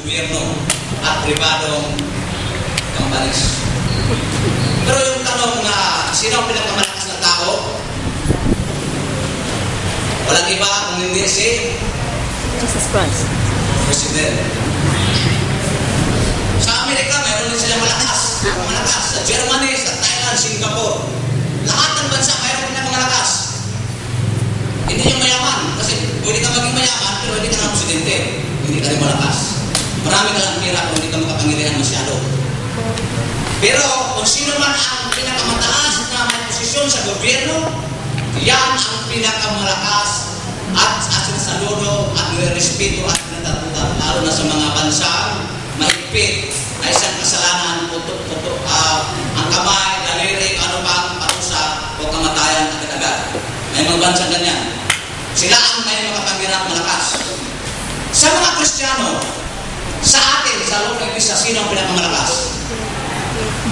gobyerno at pribadong companies. Pero yung tanong na sino ang pinakamalakas na tao? Walang iba kung hindi si Jesus Christ. President. Sa Amerika, mayroon din sila malakas. Sa Germany, sa Thailand, Singapore. Lahat ng bansa mayroon pinakamalakas. Hindi yung mayaman. Kasi pwede ka maging mayaman, pero hindi ka na presidente. Hindi ka rin malakas. Marami ka lang pira kung hindi ka makapangilihan masyado. Pero kung sino man ang pinakamataas na may posisyon sa gobyerno, yan ang pinakamalakas at sinasaludo at nirespeto at pinatatutan. Lalo na sa mga bansang mahigpit na isang kasalanan, ang kamay, daliri, ano pang parusa o kamatayan agad-agad. May mga bansang ganyan. Sila ang may makapangirap malakas. Sa mga Kristiyano, sa atin, sa loob ng Iglesia, sino ang pinakamalakas?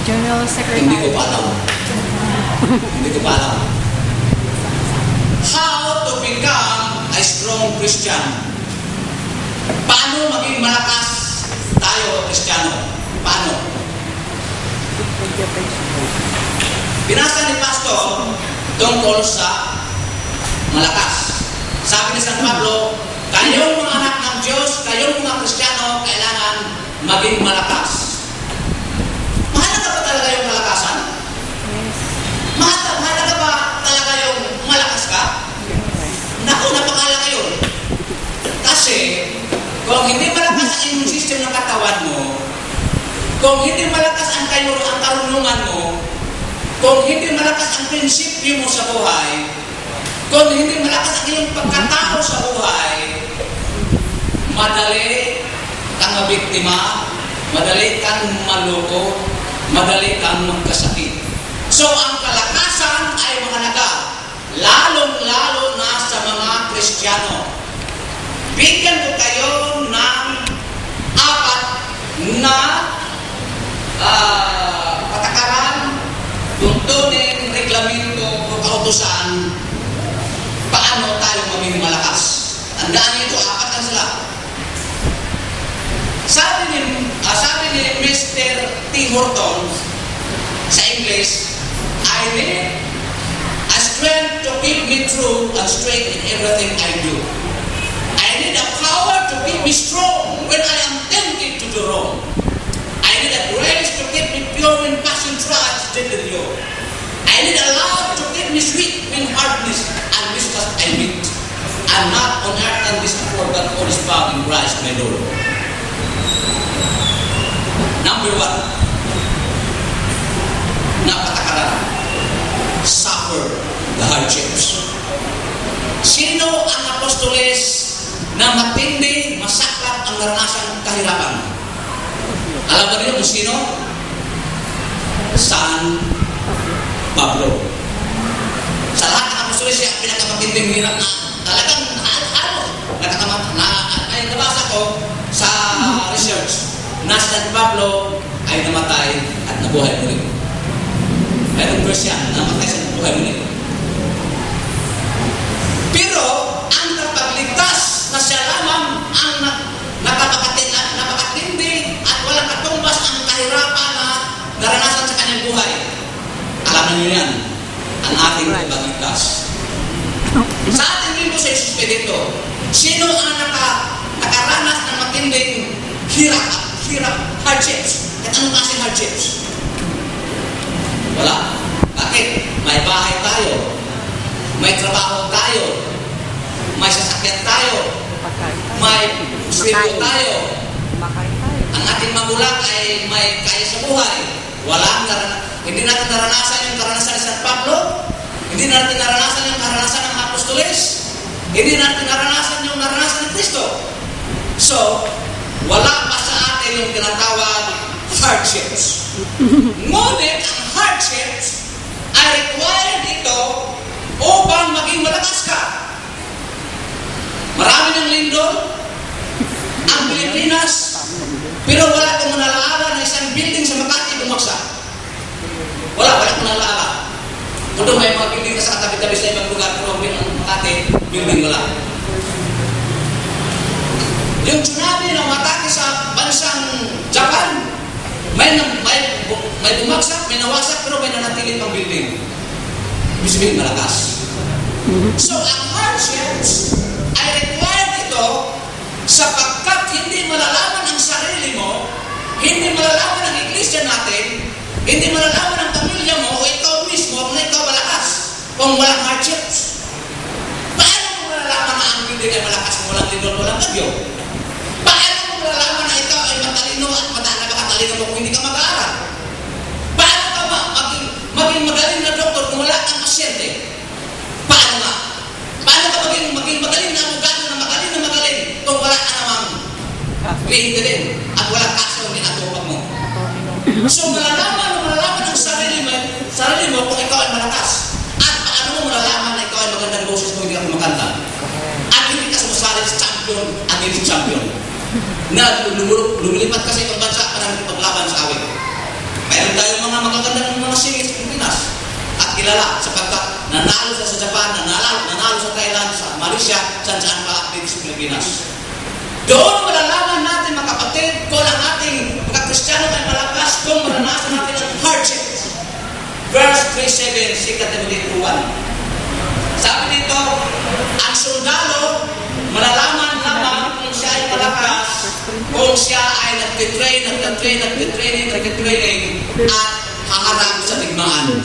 General Secretary. Hindi ko pa alam. Hindi ko pa alam. How to become a strong Christian? Paano maging malakas tayo, Kristiyano? Paano? Binasa ni Pastor tungkol sa malakas. Sabi ni San Pablo, kayong mga anak ng Diyos, kayong mga Kristiyano, kailangan maging malakas. Mahalaga ba talaga yung malakasan? Mahalaga ba talaga yung malakas ka? Naku, napakalaga yun. Kasi, kung hindi malakas ang immune system ng katawan mo, kung hindi malakas ang karunungan mo, kung hindi malakas ang prinsipyo mo sa buhay, kung hindi malakas ang iyong pagkatao sa buhay, madali kang mabiktima, madali kang maloko, madali kang magkasakit. So, ang kalakasan ay mahalaga, lalong-lalo na sa mga Kristiyano. Bigyan ko kayo ng 4 na patakaran, tuntunin, reglamento o kautusan paano tayo maging malakas. Tandaan niyo ito, 4 lang sila. Sabi ni Mr. T. Horton sa English, I need a strength to keep me true and straight in everything I do. I need a power to keep me strong when I am tempted to do wrong. I need a grace to keep me pure when passion tries to deliver you. I need a love to keep me sweet when hardness and mistrust I meet. I'm not on earth and this before, but all is found in Christ my Lord. Number 1, napatakaran, suffer the hardships. Sino ang apostoles na matindi, masaklat ang naranasan ng kahirapan? Alam ba niyo kung sino? San Pablo. Sa lahat ng apostoles, siya ang pinakamatinding hirap na talagang ay nabasa ko sa research na San Pablo ay namatay at nabuhay muli. Mayroong verse yan, namatay sa nabuhay muli. Pero ang napagligtas na siya lamang ang napakatindi at walang katumbas ang kahirapan na naranasan sa kanyang buhay. Alam niyo yan, ang ating napagligtas. Sa ating libro sa Jesus dito, sino ang nakaranas ng matinding hirap, hardships? At anong klaseng hardships? Wala. Bakit? May bahay tayo, may trabaho tayo, may sasakyan tayo, may sweldo tayo, ang ating magulang ay may kaya sa buhay. Hindi natin naranasan yung karanasan ni San Pablo, hindi natin naranasan yung karanasan ng apostoles, hindi natin naranasan yung naranasan ni Kristo. So, wala pa sa atin yung tinatawag hardships. Ngunit ang hardships ay required ito upang maging malakas ka. Marami ng lindol ang Pilipinas, pero wala kang manalaala na isang building sa Makati bumagsak. Wala kang manalaala. Kung may mga building na sa katabi-tabi sa ibang lugar, pero ang Makati, building wala. Yung tsunami na umatake sa May bumagsak, may nawasak, pero may nanatiling pang building. Ibig sabihin, malakas. So, ang hardships ay required ito sapagkat hindi malalaman ang sarili mo, hindi malalaman ang iglesia natin, hindi malalaman ang pamilya mo o ikaw mismo na ikaw malakas kung walang hardships. Paano mo malalaman na ang building ay malakas kung walang lindol, walang bagyo? Paano mo malalaman na ikaw ay matalino at napakatalino mo kung hindi ka mag-aaral? Paano ka maging magaling na doktor kung wala kang pasyente? Paano nga? Paano ka maging magaling na abogado na magaling kung wala ka namang kliyente din at walang kaso ang ginatupag mo? So malalaman ang sarili mo kung ikaw ay malakas. At paano mo malalaman na ikaw ay magandang boses kung hindi ka kumakanta? At hindi ka sumasali sa champion at hindi champion. Na lumilipat kasi itong bansa para paglaban sa awit. Mayroon tayong mga magagandang mga singers sa Pilipinas at kilala sapagkat nanalo sa Japan, nanalo sa Thailand, sa Malaysia, saan pa dito sa Pilipinas. Doon malalaman natin mga kapatid kung ang ating mga Kristiyano ay malakas kung maranasan natin ang hardship. Verse 3:7, 2 Timothy 2:1. Sabi dito, ang sundalo malalaman lamang kung siya ay malakas kung siya ay nagtitraining at haharap sa digmaan.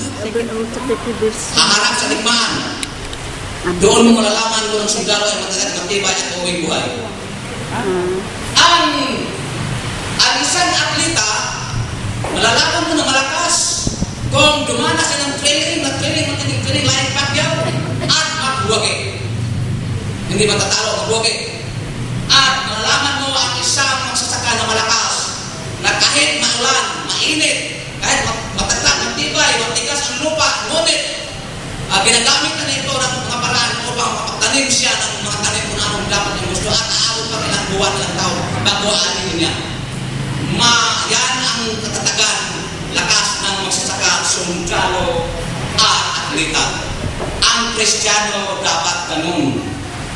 Haharap sa digmaan. Doon mo malalaman kung ang sundalo ay matibay at uwing buhay. Ang isang atleta, malalaman mo na malakas kung dumanas siya ng matinding training, like Pacquiao, at magbuwagi. Hindi matatalo, magbuwagi. At malalaman mo ang isang magsasaka na malakas, na kahit maulan, mainit, kahit mataglag, matibay, matigas ang lupa, ngunit ginagamit na ito ng mga paraan upang mapagtanim siya ng mga tanim kung anong dapat niya gusto at aabot pa ilang buwan, ilang taon bago aanin niya. Yan ang katatagan, lakas ng magsasaka, sundalo at atleta. Ang Kristiyano dapat ganun.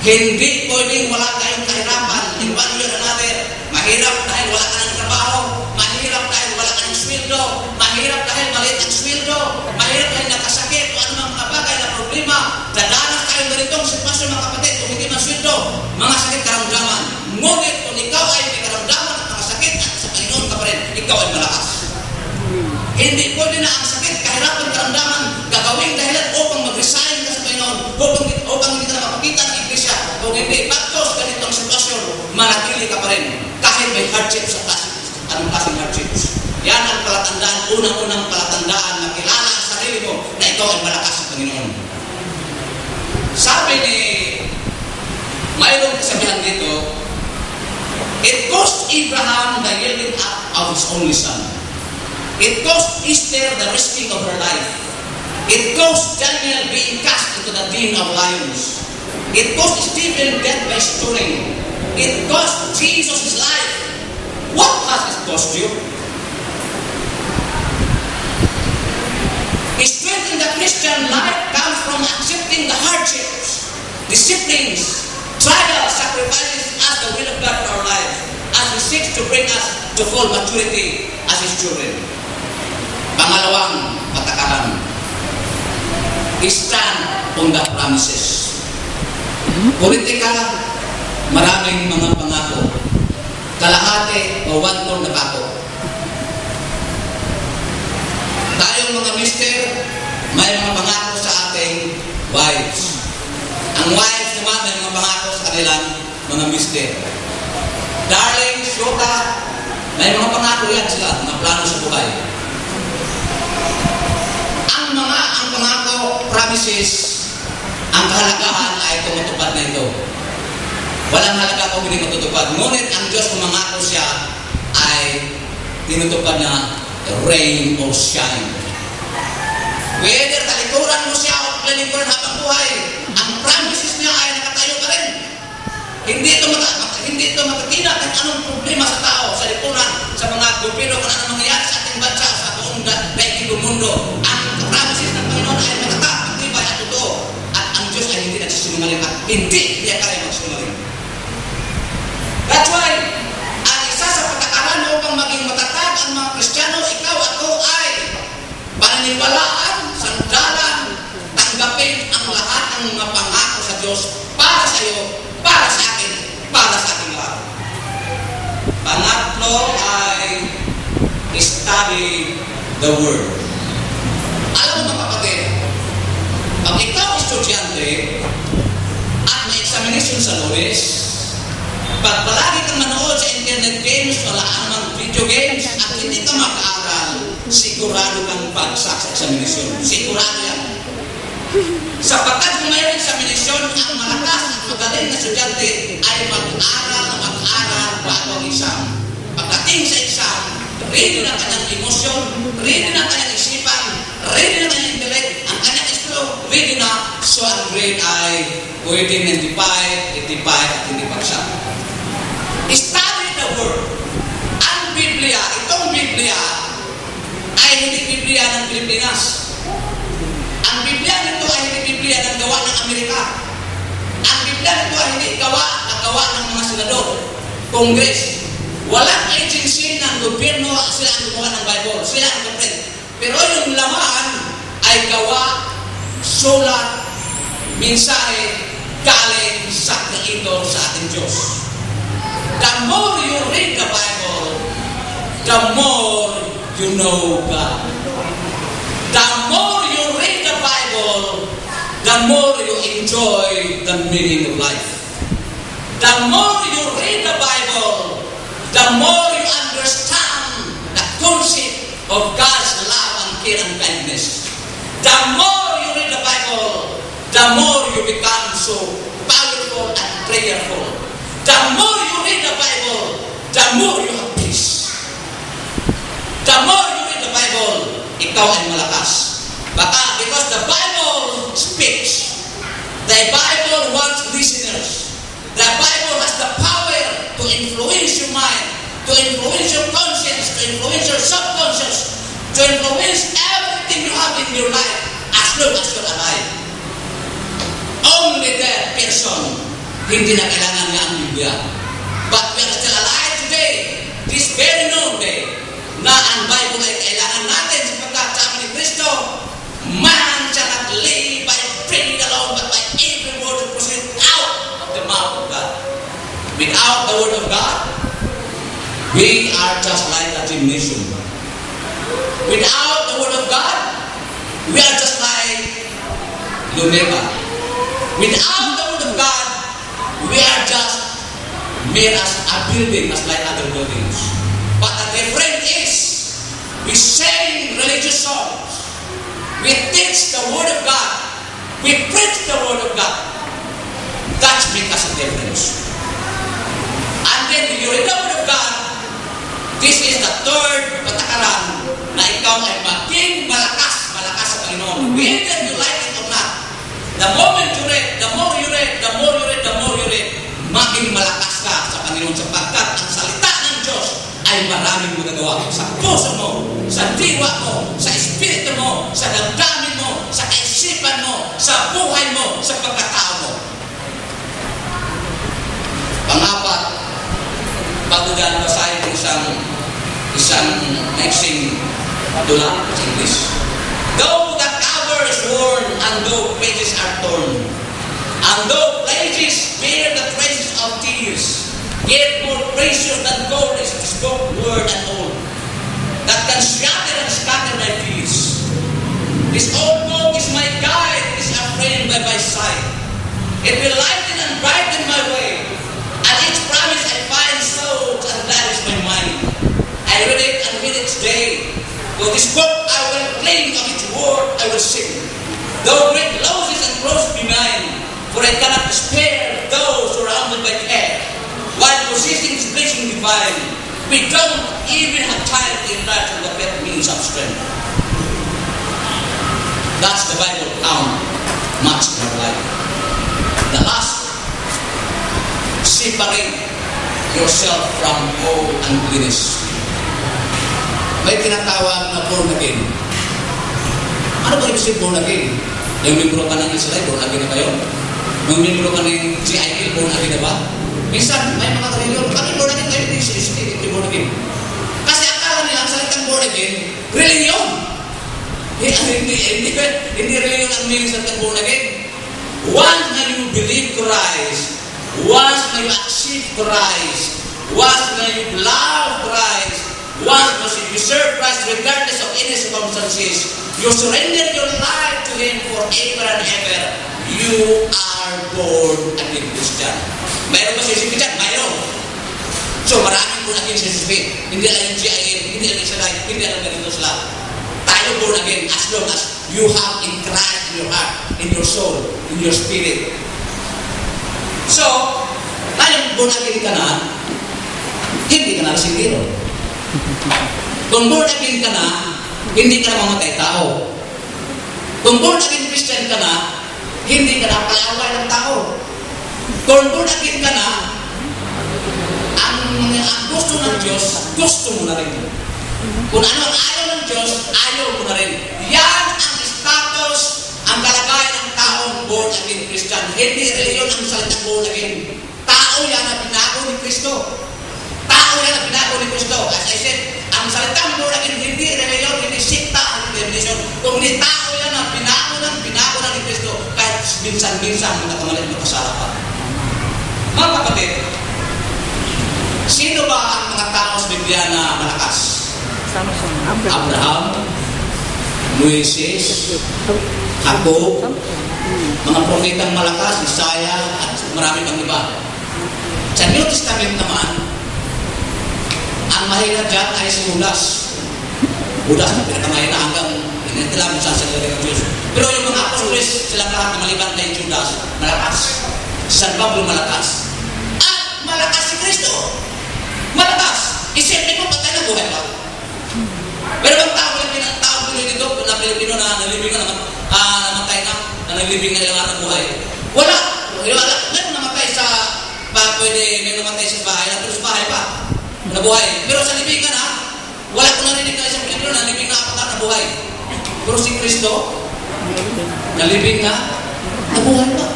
Hindi pwedeng wala tayong kahirapan. In one way or another, mahirap dahil wala ka ng trabaho, mahirap dahil wala ka ng sweldo, mahirap dahil maliit ang sweldo, mahirap dahil nakasakit o anumang mga bagay na problema. Dadanas tayo ganitong sitwasyon mga kapatid kung hindi man sweldo, mga sakit karamdaman. Ngunit kung ikaw ay may karamdaman at mga sakit at sa Panginoon ka pa rin, ikaw ay malakas. Hindi pwede na ang sakit, kahirapan, karamdaman, gagawin dahilan upang mag-resign ka sa Panginoon, upang hindi ka na mapakita ng iglesia. Kung hindi, pagkos ganito ang sitwasyon, manatili ka pa rin. Kahit may hardships sa anong klaseng hardships. Yan ang palatandaan, unang-unang palatandaan na kilala ang sarili mo na ikaw ay malakas sa Panginoon. Sabi ni, mayroong kasabihan dito, it cost Abraham the yielding up of his only son. It cost Esther the risking of her life. It cost Daniel being cast into the den of lions. It cost Stephen death by stoning. It cost Jesus his life. What has it cost you? Strength in the Christian life comes from accepting the hardships, disciplines, trials, sacrifices as the will of God for our lives, as He seeks to bring us to full maturity as His children. Pangalawang patakaran, stand on the promises. Politika, maraming mga pangako. Kalahati o 1/4 na pako. Tayong mga mister, may mga pangako sa ating wives. Ang wives naman may mga pangako sa kanilang mga mister. Darling, syota, may mga pangako yan sila, mga plano sa buhay. Ang pangako, promises, ang kahalagahan ay tumutupad na ito. Walang halaga kung hindi matutupad. Ngunit ang Diyos kung mangako siya ay tinutupad na rain or shine. Whether talikuran mo siya o paglalingkuran habang buhay, ang promises niya ay nakatayo pa rin. Hindi ito matatina kahit anong problema sa tao, sa lipunan, sa mga gobyerno, kung anong mangyayari sa ating bansa, sa buong daigdig mundo. Ang promises ng Panginoon ay matatag, matibay at totoo. At ang Diyos ay hindi nagsisinungaling at hindi niya kaya magsinungaling. That's why, ang isa sa patakaran upang maging matatag ang mga Kristiyano ito ay study the Word. Alam mo mga kapatid, pag ikaw estudyante at may examination sa Lunes, pag palagi kang manood sa internet games, wala namang video games, at hindi ka mag-aaral, sigurado kang bagsak sa examination. Sigurado yan. Sapagkat kung mayroong examination, ang malakas at magaling na estudyante ay mag-aral bago ang exam. Pagdating sa exam, ready na kanyang emosyon, ready na kanyang isipan, ready na kanyang intellect, ang kanyang islo, ready na, so ang grade ay pwedeng 95, 85 at hindi bagsak. Study the Word. Ang Biblia, itong Biblia, ay hindi Biblia ng Pilipinas. Ang Biblia nito ay hindi Biblia ng gawa ng Amerika. Ang Biblia nito ay hindi gawa ng mga senador, Congress. Walang agency ng gobyerno sila ang gumawa ng Bible. Sila ang kaprint. Pero yung laman ay gawa, sulat, mensahe, galing sa Creator sa ating Diyos. The more you read the Bible, the more you know God. The more you read the Bible, the more you enjoy the meaning of life. The more you read the Bible, the more you understand the concept of God's love and care and kindness. The more you read the Bible, the more you become so powerful and prayerful. The more you read the Bible, the more you have peace. The more you read the Bible, ikaw ay malakas. Baka because the Bible speaks, the Bible wants listeners. The Bible has the power to influence your mind, to influence your conscience, to influence your subconscious, to influence everything you have in your life as long as you're alive. Only that person hindi na kailangan niya ang Biblia. But we are still alive today, this very noon day, na ang Bible ay kailangan natin sapagkat sabi ni Kristo, man shall not live by bread alone, but by every word that proceeds out of the mouth of God. Without the word of God, we are just like a gymnasium. Without the word of God, we are just like Luneva. Without the word of God, we are just made as a building, as like other buildings. But the difference is, we sing religious songs, we teach the Word of God, we preach the Word of God. That makes us a difference. And then when you read the Word of God, this is the third patakaran na ikaw ay maging malakas sa Panginoon. Whether you like it or not, the moment you read, the more you read, the more you read, the more you read, maging malakas ka sa Panginoon sapagkat ang salita ng Diyos ay maraming magagawa sa puso mo, sa diwa mo, sa espiritu mo, sa damdamin mo, sa kaisipan mo, sa buhay mo, sa pagkatao mo. Pangapat, bago dyan basahin ko isang mixing tula sa English. Though the cover is worn and though pages are torn, and though pages bear the traces of tears, yet more precious than gold is this book, word and old, that can shatter and scatter my fears. This old book is my guide, is a friend by my side. It will lighten and brighten my way, and each promise I find so and that is my mind. I read it and read each day. For this book I will cling of its word I will sing. Though great losses and crosses be mine, for I cannot spare those surrounded by care. While possessing this blessing divine, we don't even have time to interact with the better means of strength. That's the Bible count much in our life. The last, separate yourself from all uncleanness. May tinatawag na born again. Ano ba ibig sabihin born again? Yung membro ka ng Israel, born again na kayo? Yung membro ka ng CIL, born again na ba? Minsan, may mga reliyon, kami born again kayo, hindi born again. Kasi akala nila, ang salitang born again, reliyon. Hindi reliyon ang meaning sa salitang born again. Once na you believe Christ, once na you accept Christ, once na you love Christ, you serve Christ regardless of any circumstances, you surrender your life to Him forever and ever, you are born again Christian. Mayroon ba sisipin dyan? Mayroon. So, maraming born again sisipin. Hindi lang yung GIM, hindi lang yung salay, hindi lang ganito sila. Tayo born again as long as you have in Christ in your heart, in your soul, in your spirit. So, ngayon born again ka na, hindi ka na singiro. Kung born again ka na, hindi ka na mamatay tao. Kung born again Christian ka na, hindi ka na palaway ng tao. Kung born again ka na, ang gusto ng Diyos, gusto mo na rin. Kung ano ang ayaw ng Diyos, ayaw mo na rin. Yan ang status, ang kalagayan ng taong born again Christian. Hindi reliyon ang salitang born again. Tao yan na binago ni Kristo. Tao yan na binago ni Kristo. As I said, ang salitang born again, hindi reliyon, hindi sikta, hindi reliyon. Kung hindi tao yan na binago na ni Kristo, kahit minsan-minsan magkakamalit magkasala pa. Mga kapatid, sino ba ang mga tao sa Biblia na malakas? Abraham, Moises, Jacob, mga propetang malakas, Isaiah, at marami pang iba. Sa New Testament naman, ang mahina dyan ay si Judas. Judas na pinakamahina hanggang inintila mo sa salita ng Diyos. Pero yung mga apostoles, silang lahat na maliban na yung Judas, malakas. Si San Pablo malakas. At malakas si Kristo. Malakas. Isipin mo, patay na buhay pa. Pero bang tao dito na Pilipino na nalibing na namatay na nalibing na ilang araw buhay? Wala. Meron namatay sa may namatay sa bahay, pero sa bahay pa nabuhay. Pero sa libing ka na, wala ko narinig na isang Pilipino na nalibing na apat na buhay. Pero si Kristo nalibing na nabuhay pa.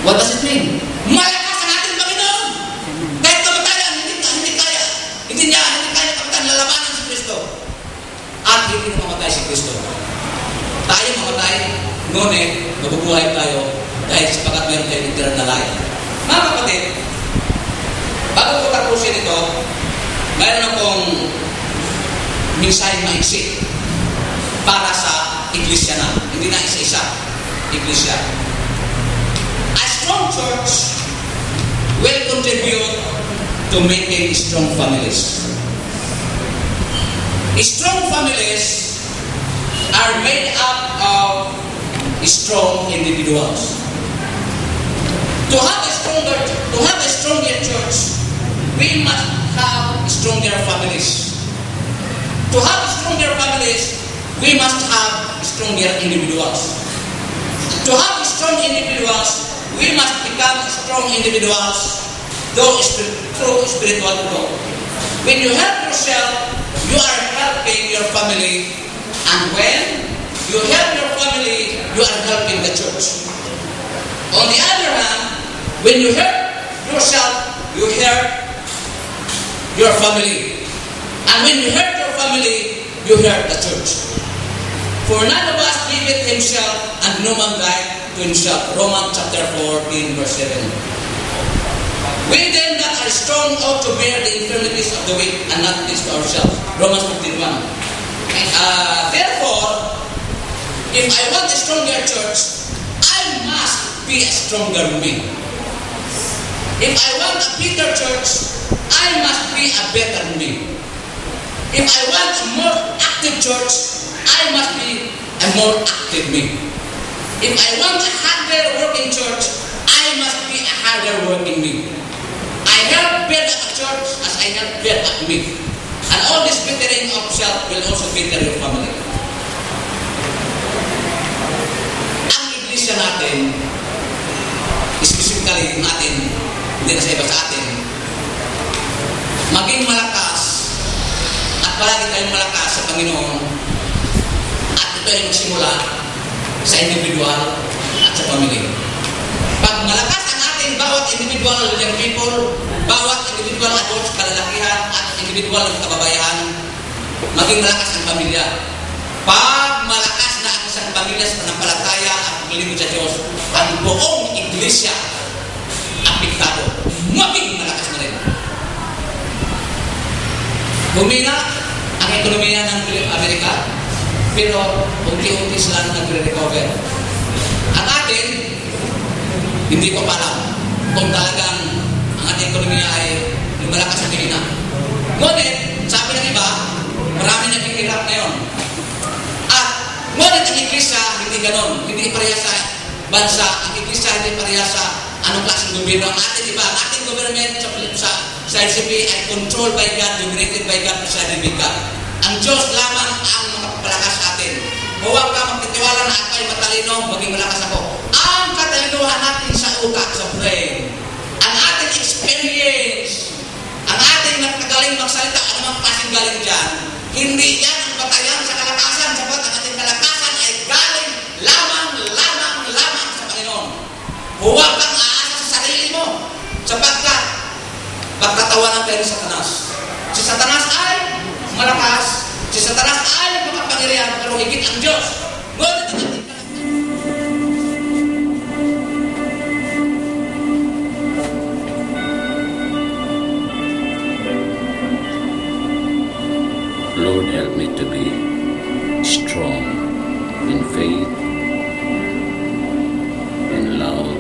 What does it mean? Malakas ang ating Panginoon. Kahit kamatayan, hindi kaya kamatayan, lalabanan si Kristo. At hindi na mamatay si Kristo. Tayo mamatay, ngunit mabubuhay tayo dahil sapagat meron tayong eternal na life. Mga kapatid, bago ko tapusin ito, mayroon akong mensahe maiksi para sa iglesia na. Hindi na isa-isa. Iglesia. A strong church will contribute to making strong families. Strong families are made up of strong individuals. To have a stronger church, we must have stronger families. To have stronger families, we must have stronger individuals. To have strong individuals, we must become strong individuals through spiritual growth. When you help yourself, you are helping your family, and when you help your family, you are helping the church. On the other hand, when you help yourself, you help your family, and when you help your family, you help the church. For none of us giveth himself, and no man died to himself. Romans chapter 14, verse 7. We then that are strong ought to bear the infirmities of the weak, and not this to ourselves. Romans 15:1. Therefore, if I want a stronger church, I must be a stronger me. If I want a bigger church, I must be a better me. If I want a more active church, I must be a more active me. If I want a harder working church, I must be a harder working me. I help build up a church as I help build up me. And all this bettering of self will also better your family. Ang iglesia natin, specifically natin, hindi na sa iba sa atin, maging malakas at palagi tayong malakas sa Panginoon, at ito ay magsimula sa individual at sa pamilya. Pag malakas ang ating bawat individual young people, bawat individual adults, kalalakihan at individual kababayan, maging malakas ang pamilya. Pag malakas na ang isang pamilya sa panampalataya at paglilingkod sa Diyos, ang buong iglesia apektado, maging malakas na rin. Humina, ekonomiya ng Amerika, pero unti-unti sila nagre-recover. Ang atin, hindi ko pa alam kung talagang ang ating ekonomiya ay lumalakas sa tingin na. Ngunit, sabi ng iba, marami naghihirap ngayon. At ngunit ang Iglesia, hindi ganon. Hindi pareha sa bansa. Ang Iglesia hindi pareha sa anong klaseng gobyerno. Ang ating iba, ang ating government sa ICP ay controlled by God, dominated by God, presided by God. Ang Diyos lamang ang makapalakas sa atin. Huwag ka magtitiwala na ako ay matalino, maging malakas ako. Ang katalinuhan natin sa utak, sa brain, ang ating experience, ang ating nagkagaling magsalita, anumang pasing galing dyan, hindi yan ang batayan sa kalakasan, sapat ang ating kalakasan ay galing lamang sa Panginoon. Huwag kang aasa sa sarili mo, sapagkat pagtatawanan kayo sa Satanas. Si Satanas ay malakas, si Satanas ay makapangyarihan, pero higit ang Diyos. Ngunit ang ating Lord, help me to be strong in faith, in love,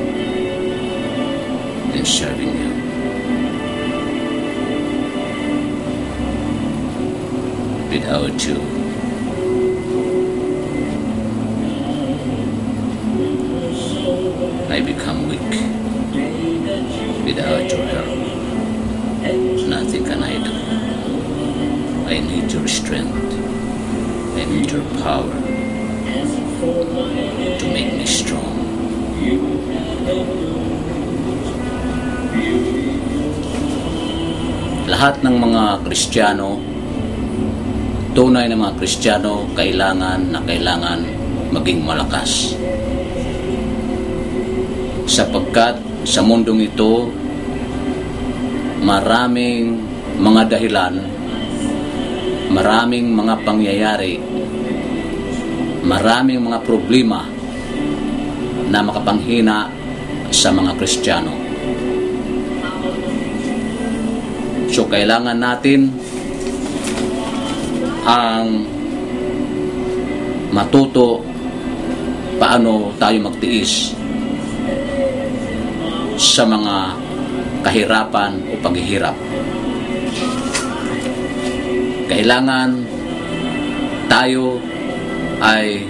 in serving you. Without you, I become weak. Without your help, nothing can I do. I need your strength. I need your power to make me strong. Lahat ng mga Kristiyano, tunay na mga Kristiyano, kailangan maging malakas. Sapagkat sa mundong ito, maraming mga dahilan, maraming mga pangyayari, maraming mga problema na makapanghina sa mga Kristiyano. So kailangan natin ang matuto paano tayo magtiis sa mga kahirapan o paghihirap. Kailangan tayo ay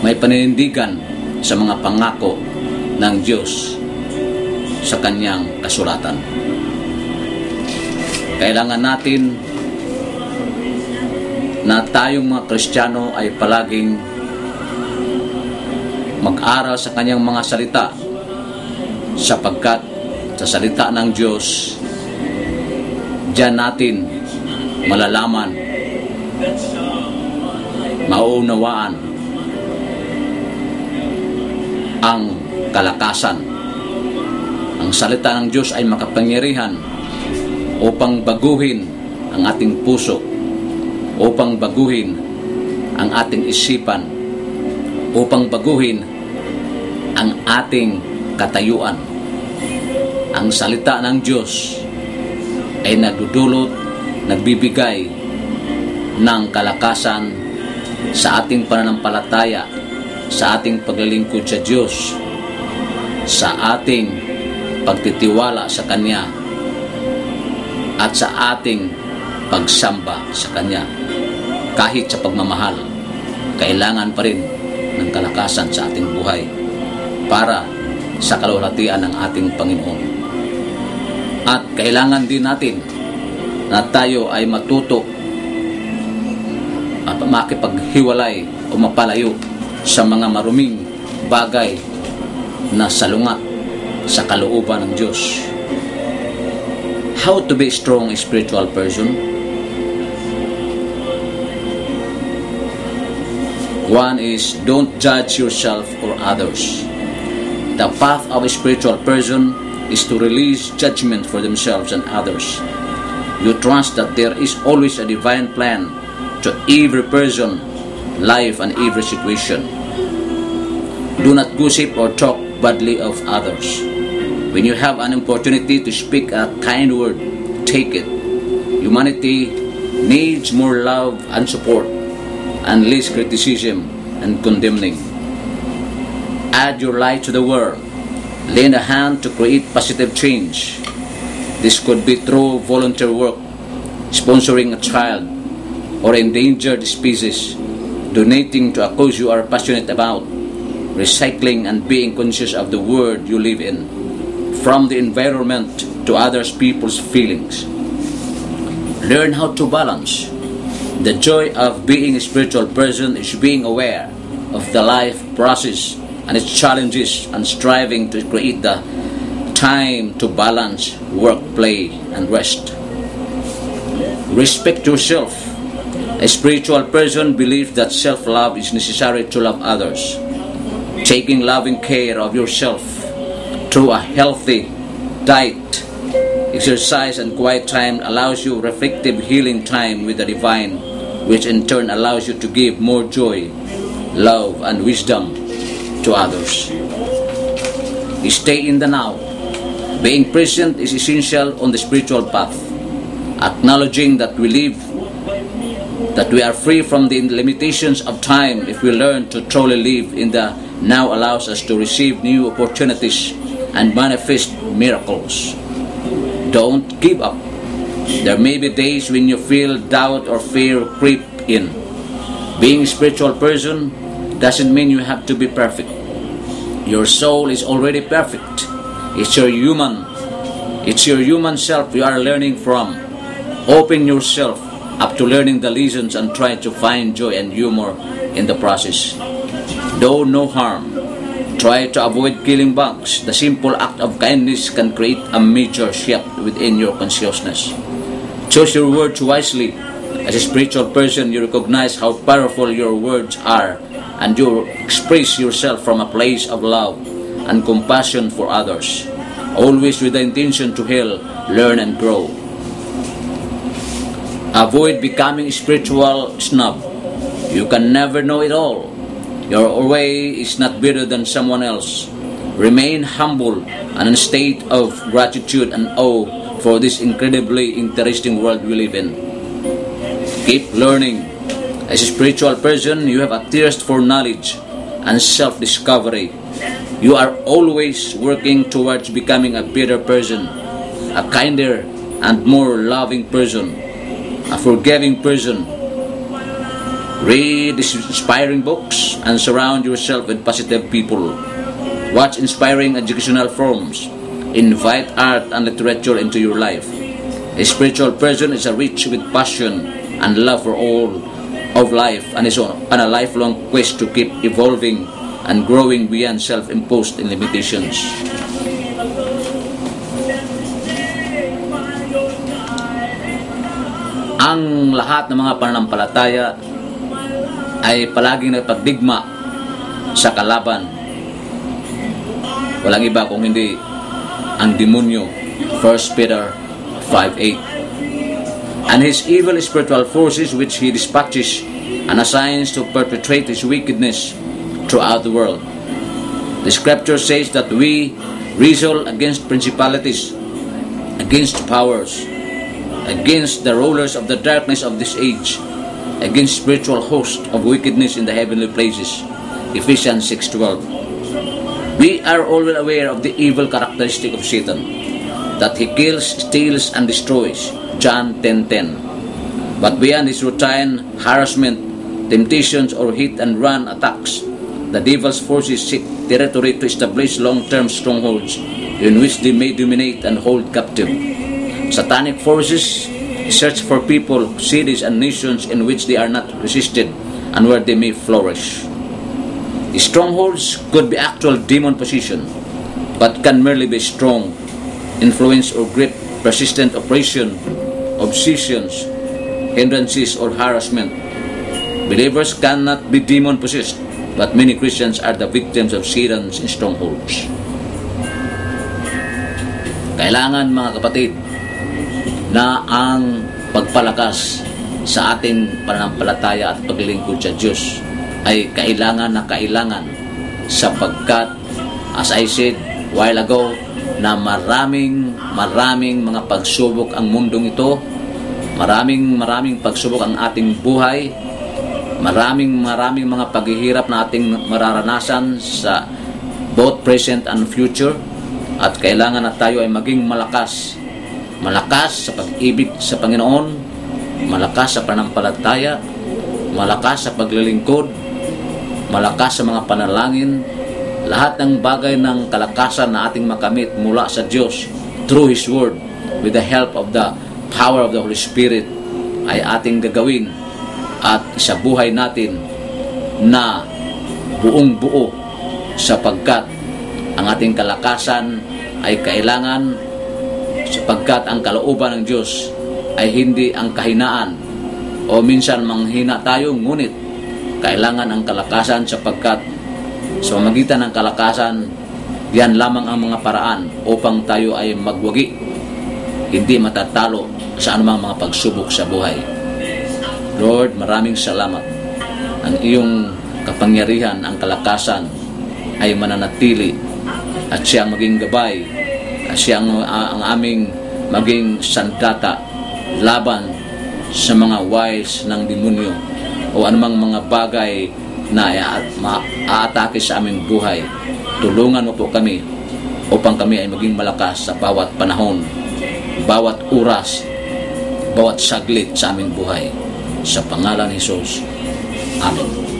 may paninindigan sa mga pangako ng Diyos sa kanyang kasulatan. Kailangan natin na tayong mga Kristiyano ay palaging mag-aral sa kanyang mga salita, sapagkat sa salita ng Diyos, diyan natin malalaman, mauunawaan ang kalakasan. Ang salita ng Diyos ay makapangyarihan upang baguhin ang ating puso, upang baguhin ang ating isipan, upang baguhin ang ating katayuan. Ang salita ng Diyos ay nagdudulot, nagbibigay ng kalakasan sa ating pananampalataya, sa ating paglilingkod sa Diyos, sa ating pagtitiwala sa Kanya, at sa ating pagsamba sa Kanya. Kahit sa pagmamahal, kailangan pa rin ng kalakasan sa ating buhay para sa kalwalhatian ng ating Panginoon. At kailangan din natin na tayo ay matuto at makipaghiwalay o mapalayo sa mga maruming bagay na salungat sa kalooban ng Diyos. How to be a strong spiritual person? One is, don't judge yourself or others. The path of a spiritual person is to release judgment for themselves and others. You trust that there is always a divine plan to every person, life, and every situation. Do not gossip or talk badly of others. When you have an opportunity to speak a kind word, take it. Humanity needs more love and support and less criticism and condemning. Add your light to the world. Lend a hand to create positive change. This could be through volunteer work, sponsoring a child or endangered species, donating to a cause you are passionate about, recycling and being conscious of the world you live in, from the environment to others people's feelings. Learn how to balance. The joy of being a spiritual person is being aware of the life process and its challenges and striving to create the time to balance work, play, and rest. Respect yourself. A spiritual person believes that self-love is necessary to love others. Taking loving care of yourself through a healthy diet, exercise, and quiet time allows you reflective healing time with the divine, which in turn allows you to give more joy, love, and wisdom to others. Stay in the now. Being present is essential on the spiritual path. Acknowledging that we are free from the limitations of time if we learn to truly live in the now allows us to receive new opportunities and manifest miracles. Don't give up. There may be days when you feel doubt or fear creep in. Being a spiritual person doesn't mean you have to be perfect. Your soul is already perfect. It's your human self you are learning from. Open yourself up to learning the lessons and try to find joy and humor in the process. Do no harm. Try to avoid killing bugs. The simple act of kindness can create a major shift within your consciousness. Choose your words wisely. As a spiritual person, you recognize how powerful your words are, and you express yourself from a place of love and compassion for others, always with the intention to heal, learn, and grow. Avoid becoming a spiritual snob. You can never know it all. Your way is not better than someone else. Remain humble and in a state of gratitude and awe for this incredibly interesting world we live in. Keep learning. As a spiritual person, you have a thirst for knowledge and self-discovery. You are always working towards becoming a better person, a kinder and more loving person, a forgiving person. Read inspiring books and surround yourself with positive people. Watch inspiring educational forums. Invite art and literature into your life. A spiritual person is rich with passion and love for all of life and is on a lifelong quest to keep evolving and growing beyond self-imposed limitations. Ang lahat ng mga pananampalataya ay palaging nagpagdigma sa kalaban. Walang iba kung hindi ang demonyo. 1 Peter 5:8. And his evil spiritual forces which he dispatches and assigns to perpetrate his wickedness throughout the world. The scripture says that we wrestle against principalities, against powers, against the rulers of the darkness of this age, against spiritual hosts of wickedness in the heavenly places. Ephesians 6:12. We are all well aware of the evil characteristic of Satan, that he kills, steals, and destroys. John 10:10. But beyond his routine harassment, temptations, or hit-and-run attacks, the devil's forces seek territory to establish long-term strongholds in which they may dominate and hold captive. Satanic forces search for people, cities, and nations in which they are not resisted and where they may flourish. The strongholds could be actual demon position, but can merely be strong influence or grip, persistent oppression, obsessions, hindrances, or harassment. Believers cannot be demon possessed, but many Christians are the victims of Satan's strongholds. Kailangan, mga kapatid, na ang pagpalakas sa ating pananampalataya at paglilingkod sa Diyos ay kailangan na kailangan, sapagkat as I said while ago na maraming mga pagsubok ang mundong ito, Maraming pagsubok ang ating buhay. Maraming mga paghihirap na ating mararanasan sa both present and future. At kailangan na tayo ay maging malakas. Malakas sa pag-ibig sa Panginoon, malakas sa pananampalataya, malakas sa paglilingkod, malakas sa mga panalangin. Lahat ng bagay ng kalakasan na ating makamit mula sa Diyos through His Word with the help of the power of the Holy Spirit ay ating gagawin at isabuhay natin na buong buo, sapagkat ang ating kalakasan ay kailangan, sapagkat ang kalooban ng Diyos ay hindi ang kahinaan, o minsan manghina tayo ngunit kailangan ang kalakasan, sapagkat sa magitan ng kalakasan, yan lamang ang mga paraan upang tayo ay magwagi, hindi matatalo sa anumang mga pagsubok sa buhay. Lord, maraming salamat. Ang iyong kapangyarihan, ang kalakasan ay mananatili, at siya ang maging gabay, at siya ang aming maging sandata laban sa mga wiles ng demonyo o anumang mga bagay na aatake sa aming buhay. Tulungan mo po kami upang kami ay maging malakas sa bawat panahon, bawat oras, bawat saglit sa aming buhay. Sa pangalan ni Jesus. Amen.